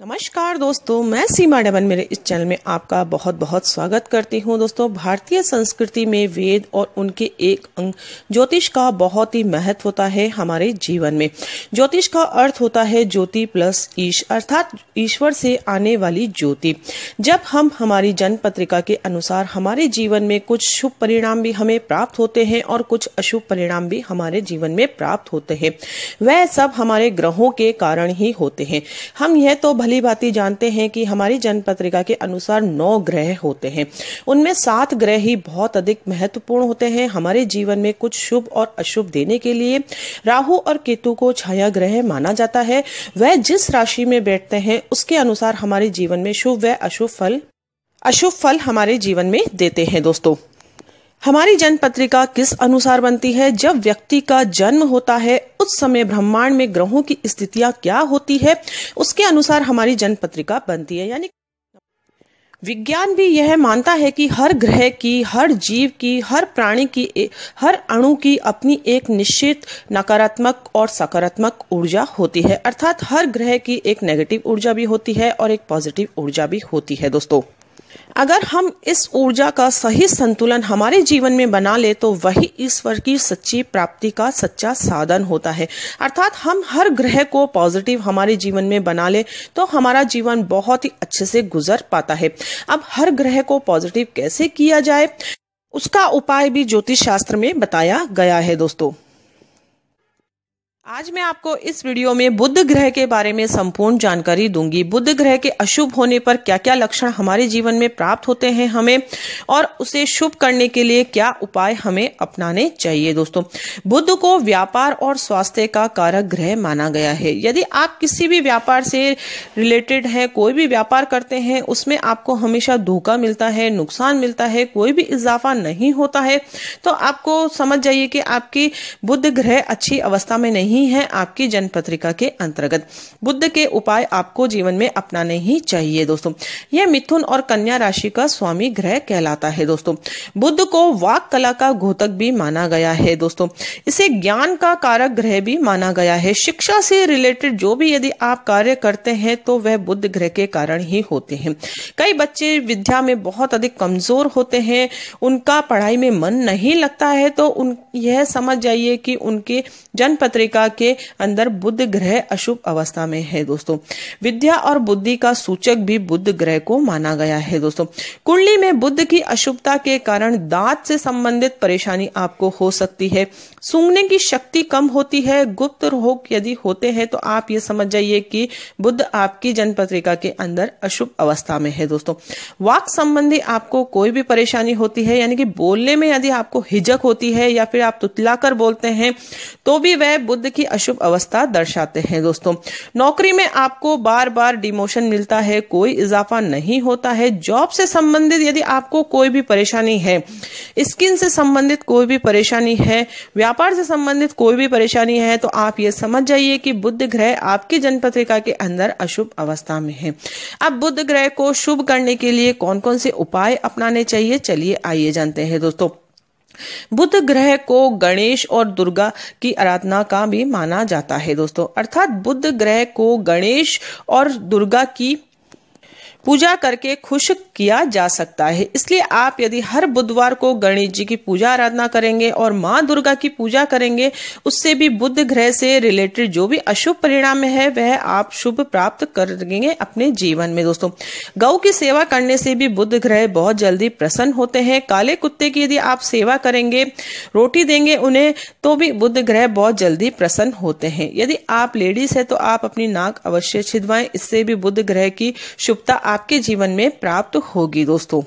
नमस्कार दोस्तों, मैं सीमा डबन मेरे इस चैनल में आपका बहुत बहुत स्वागत करती हूं। दोस्तों, भारतीय संस्कृति में वेद और उनके एक अंग ज्योतिष का बहुत ही महत्व होता है हमारे जीवन में। ज्योतिष का अर्थ होता है ज्योति प्लस ईश, अर्थात ईश्वर से आने वाली ज्योति। जब हम हमारी जन्म पत्रिका के अनुसार हमारे जीवन में कुछ शुभ परिणाम भी हमें प्राप्त होते हैं और कुछ अशुभ परिणाम भी हमारे जीवन में प्राप्त होते हैं, वह सब हमारे ग्रहों के कारण ही होते हैं। हम यह तो भली भांति जानते हैं कि हमारी जन्म पत्रिका के अनुसार 9 ग्रह होते हैं। उनमें 7 ग्रह ही बहुत अधिक महत्वपूर्ण होते हैं हमारे जीवन में कुछ शुभ और अशुभ देने के लिए। राहु और केतु को छाया ग्रह माना जाता है। वह जिस राशि में बैठते हैं उसके अनुसार हमारे जीवन में शुभ व अशुभ फल हमारे जीवन में देते हैं। दोस्तों, हमारी जन्म पत्रिका किस अनुसार बनती है? जब व्यक्ति का जन्म होता है उस समय ब्रह्मांड में ग्रहों की स्थितियां क्या होती है, उसके अनुसार हमारी जन्म पत्रिका बनती है। यानी विज्ञान भी यह मानता है कि हर ग्रह की, हर जीव की, हर प्राणी की, हर अणु की अपनी एक निश्चित नकारात्मक और सकारात्मक ऊर्जा होती है। अर्थात हर ग्रह की एक नेगेटिव ऊर्जा भी होती है और एक पॉजिटिव ऊर्जा भी होती है। दोस्तों, अगर हम इस ऊर्जा का सही संतुलन हमारे जीवन में बना ले तो वही ईश्वर की सच्ची प्राप्ति का सच्चा साधन होता है। अर्थात हम हर ग्रह को पॉजिटिव हमारे जीवन में बना ले तो हमारा जीवन बहुत ही अच्छे से गुजर पाता है। अब हर ग्रह को पॉजिटिव कैसे किया जाए, उसका उपाय भी ज्योतिष शास्त्र में बताया गया है। दोस्तों, आज मैं आपको इस वीडियो में बुध ग्रह के बारे में संपूर्ण जानकारी दूंगी। बुध ग्रह के अशुभ होने पर क्या क्या लक्षण हमारे जीवन में प्राप्त होते हैं हमें, और उसे शुभ करने के लिए क्या उपाय हमें अपनाने चाहिए। दोस्तों, बुध को व्यापार और स्वास्थ्य का कारक ग्रह माना गया है। यदि आप किसी भी व्यापार से रिलेटेड हैं, कोई भी व्यापार करते हैं, उसमें आपको हमेशा धोखा मिलता है, नुकसान मिलता है, कोई भी इजाफा नहीं होता है, तो आपको समझ जाइए कि आपकी बुध ग्रह अच्छी अवस्था में नहीं है। आपकी जन्म पत्रिका के अंतर्गत बुध के उपाय आपको जीवन में अपनाने ही चाहिए। दोस्तों, यह मिथुन और कन्या राशि का स्वामी ग्रह कहलाता है। दोस्तों, बुध को वाक कला का घोतक भी माना गया है। दोस्तों, इसे ज्ञान का कारक ग्रह भी माना गया है। शिक्षा से रिलेटेड जो भी यदि आप कार्य करते हैं तो वह बुध ग्रह के कारण ही होते हैं। कई बच्चे विद्या में बहुत अधिक कमजोर होते हैं, उनका पढ़ाई में मन नहीं लगता है, तो यह समझ जाइए कि उनके जन्म पत्रिका के अंदर बुध ग्रह अशुभ अवस्था में है। दोस्तों, विद्या और बुद्धि का सूचक भी बुध ग्रह को माना गया है। दोस्तों, कुंडली में बुध की अशुभता के कारण दांत से संबंधित परेशानी आपको हो सकती है। सूंघने की शक्ति कम होती है। गुप्त रोग यदि होते हैं तो आप ये समझ जाइए कि बुध आपकी जन्म पत्रिका के अंदर अशुभ अवस्था में है। दोस्तों, वाक संबंधी आपको कोई भी परेशानी होती है, यानी कि बोलने में यदि आपको हिचक होती है या फिर आप तुतलाकर बोलते हैं तो भी वह बुध की अशुभ अवस्था दर्शाते हैं। दोस्तों, नौकरी में आपको बार बार डिमोशन मिलता है, कोई इजाफा नहीं होता है। जॉब से संबंधित यदि आपको कोई भी परेशानी है, स्किन से संबंधित कोई भी परेशानी है, व्यापार से संबंधित कोई भी परेशानी है, तो आप ये समझ जाइए कि बुध ग्रह आपकी जन्म पत्रिका के अंदर अशुभ अवस्था में है। अब बुध ग्रह को शुभ करने के लिए कौन कौन से उपाय अपनाने चाहिए, चलिए आइए जानते हैं। दोस्तों, बुध ग्रह को गणेश और दुर्गा की आराधना का भी माना जाता है। दोस्तों, अर्थात बुध ग्रह को गणेश और दुर्गा की पूजा करके खुश किया जा सकता है। इसलिए आप यदि हर बुधवार को गणेश जी की पूजा आराधना करेंगे और माँ दुर्गा की पूजा करेंगे, उससे भी बुध ग्रह से रिलेटेड जो भी अशुभ परिणाम है वह आप शुभ प्राप्त करेंगे अपने जीवन में। दोस्तों, गौ की सेवा करने से भी बुध ग्रह बहुत जल्दी प्रसन्न होते हैं। काले कुत्ते की यदि आप सेवा करेंगे, रोटी देंगे उन्हें, तो भी बुध ग्रह बहुत जल्दी प्रसन्न होते हैं। यदि आप लेडीज है तो आप अपनी नाक अवश्य छिदवाएं, इससे भी बुध ग्रह की शुभता आपके जीवन में प्राप्त होगी। दोस्तों,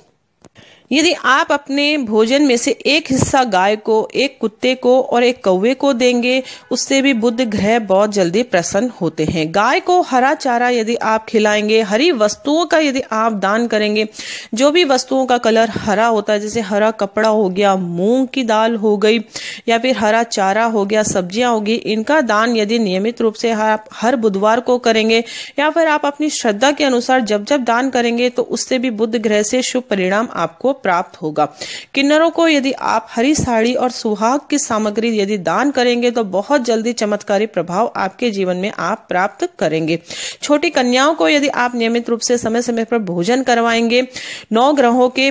यदि आप अपने भोजन में से एक हिस्सा गाय को, एक कुत्ते को और एक कौवे को देंगे, उससे भी बुध ग्रह बहुत जल्दी प्रसन्न होते हैं। गाय को हरा चारा यदि आप खिलाएंगे, हरी वस्तुओं का यदि आप दान करेंगे, जो भी वस्तुओं का कलर हरा होता है, जैसे हरा कपड़ा हो गया, मूंग की दाल हो गई, या फिर हरा चारा हो गया, सब्जियां होगी, इनका दान यदि नियमित रूप से आप हर बुधवार को करेंगे या फिर आप अपनी श्रद्धा के अनुसार जब जब दान करेंगे तो उससे भी बुध ग्रह से शुभ परिणाम आपको प्राप्त होगा। किन्नरों को यदि आप हरी साड़ी और सुहाग की सामग्री यदि दान करेंगे तो बहुत जल्दी चमत्कारी प्रभाव आपके जीवन में आप प्राप्त करेंगे। छोटी कन्याओं को यदि आप नियमित रूप से समय समय पर भोजन करवाएंगे, 9 ग्रहों के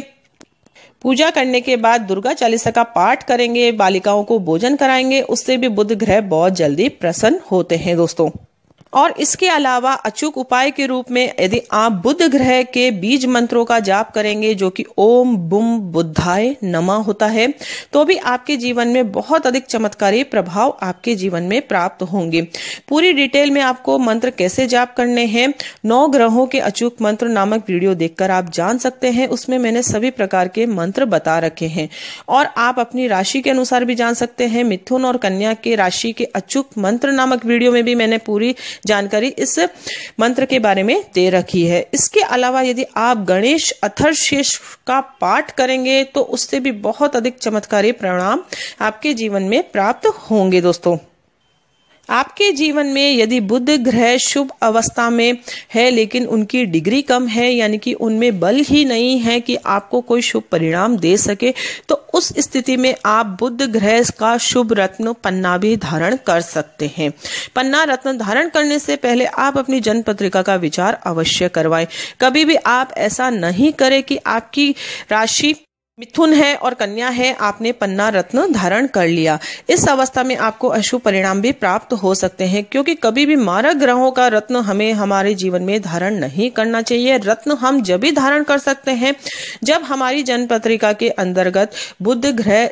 पूजा करने के बाद दुर्गा चालीसा का पाठ करेंगे, बालिकाओं को भोजन कराएंगे, उससे भी बुध ग्रह बहुत जल्दी प्रसन्न होते हैं दोस्तों। और इसके अलावा अचूक उपाय के रूप में यदि आप बुध ग्रह के बीज मंत्रों का जाप करेंगे जो कि ओम बुम बुद्धाय नमः होता है, तो भी आपके जीवन में बहुत अधिक चमत्कारी प्रभाव आपके जीवन में प्राप्त होंगे। पूरी डिटेल में आपको मंत्र कैसे जाप करने हैं, 9 ग्रहों के अचूक मंत्र नामक वीडियो देखकर आप जान सकते हैं। उसमें मैंने सभी प्रकार के मंत्र बता रखे हैं और आप अपनी राशि के अनुसार भी जान सकते हैं। मिथुन और कन्या के राशि के अचूक मंत्र नामक वीडियो में भी मैंने पूरी जानकारी इस मंत्र के बारे में दे रखी है। इसके अलावा यदि आप गणेश अथर्वशीर्ष का पाठ करेंगे तो उससे भी बहुत अधिक चमत्कारी परिणाम आपके जीवन में प्राप्त होंगे दोस्तों। आपके जीवन में यदि बुध ग्रह शुभ अवस्था में है लेकिन उनकी डिग्री कम है, यानी कि उनमें बल ही नहीं है कि आपको कोई शुभ परिणाम दे सके, तो उस स्थिति में आप बुध ग्रह का शुभ रत्न पन्ना भी धारण कर सकते हैं। पन्ना रत्न धारण करने से पहले आप अपनी जन्म पत्रिका का विचार अवश्य करवाएं। कभी भी आप ऐसा नहीं करें कि आपकी राशि मिथुन है और कन्या है, आपने पन्ना रत्न धारण कर लिया। इस अवस्था में आपको अशुभ परिणाम भी प्राप्त हो सकते हैं, क्योंकि कभी भी मारक ग्रहों का रत्न हमें हमारे जीवन में धारण नहीं करना चाहिए। रत्न हम जब भी धारण कर सकते हैं जब हमारी जन्म पत्रिका के अंतर्गत बुध ग्रह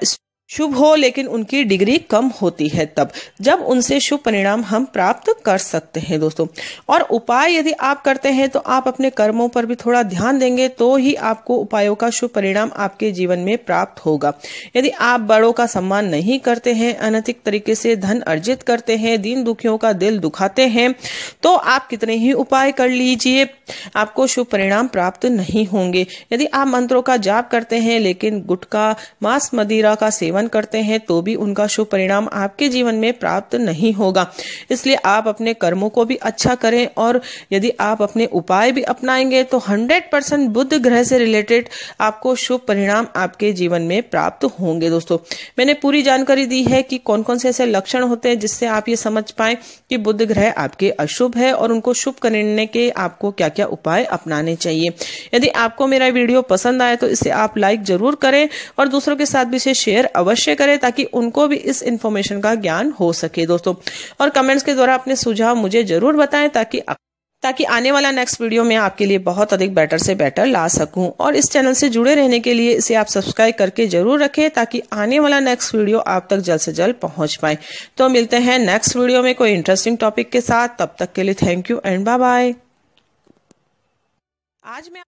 शुभ हो लेकिन उनकी डिग्री कम होती है, तब जब उनसे शुभ परिणाम हम प्राप्त कर सकते हैं दोस्तों। और उपाय यदि आप करते हैं तो आप अपने कर्मों पर भी थोड़ा ध्यान देंगे तो ही आपको उपायों का शुभ परिणाम आपके जीवन में प्राप्त होगा। यदि आप बड़ों का सम्मान नहीं करते हैं, अनैतिक तरीके से धन अर्जित करते हैं, दीन दुखियों का दिल दुखाते हैं, तो आप कितने ही उपाय कर लीजिए आपको शुभ परिणाम प्राप्त नहीं होंगे। यदि आप मंत्रों का जाप करते हैं लेकिन गुटखा मांस मदिरा का सेवन करते हैं तो भी उनका शुभ परिणाम आपके जीवन में प्राप्त नहीं होगा। इसलिए आप अपने कर्मों को भी अच्छा करें और यदि आप अपने उपाय भी अपनाएंगे तो 100% बुध ग्रह से रिलेटेड आपको शुभ परिणाम आपके जीवन में प्राप्त होंगे दोस्तों। मैंने पूरी जानकारी दी है कि कौन कौन से ऐसे लक्षण होते हैं जिससे आप ये समझ पाए कि बुध ग्रह आपके अशुभ है और उनको शुभ करने के आपको क्या क्या उपाय अपनाने चाहिए। यदि आपको मेरा वीडियो पसंद आए तो इसे आप लाइक जरूर करें और दूसरों के साथ भी इसे शेयर अवश्य करें ताकि उनको भी इस इंफॉर्मेशन का ज्ञान हो सके दोस्तों। और कमेंट्स के द्वारा अपने सुझाव मुझे जरूर बताएं ताकि आने वाला नेक्स्ट वीडियो में आपके लिए बहुत अधिक बेटर से बेटर ला सकूं। और इस चैनल से जुड़े रहने के लिए इसे आप सब्सक्राइब करके जरूर रखें ताकि आने वाला नेक्स्ट वीडियो आप तक जल्द से जल्द पहुंच पाए। तो मिलते हैं नेक्स्ट वीडियो में कोई इंटरेस्टिंग टॉपिक के साथ। तब तक के लिए thank you and bye bye. आज मैं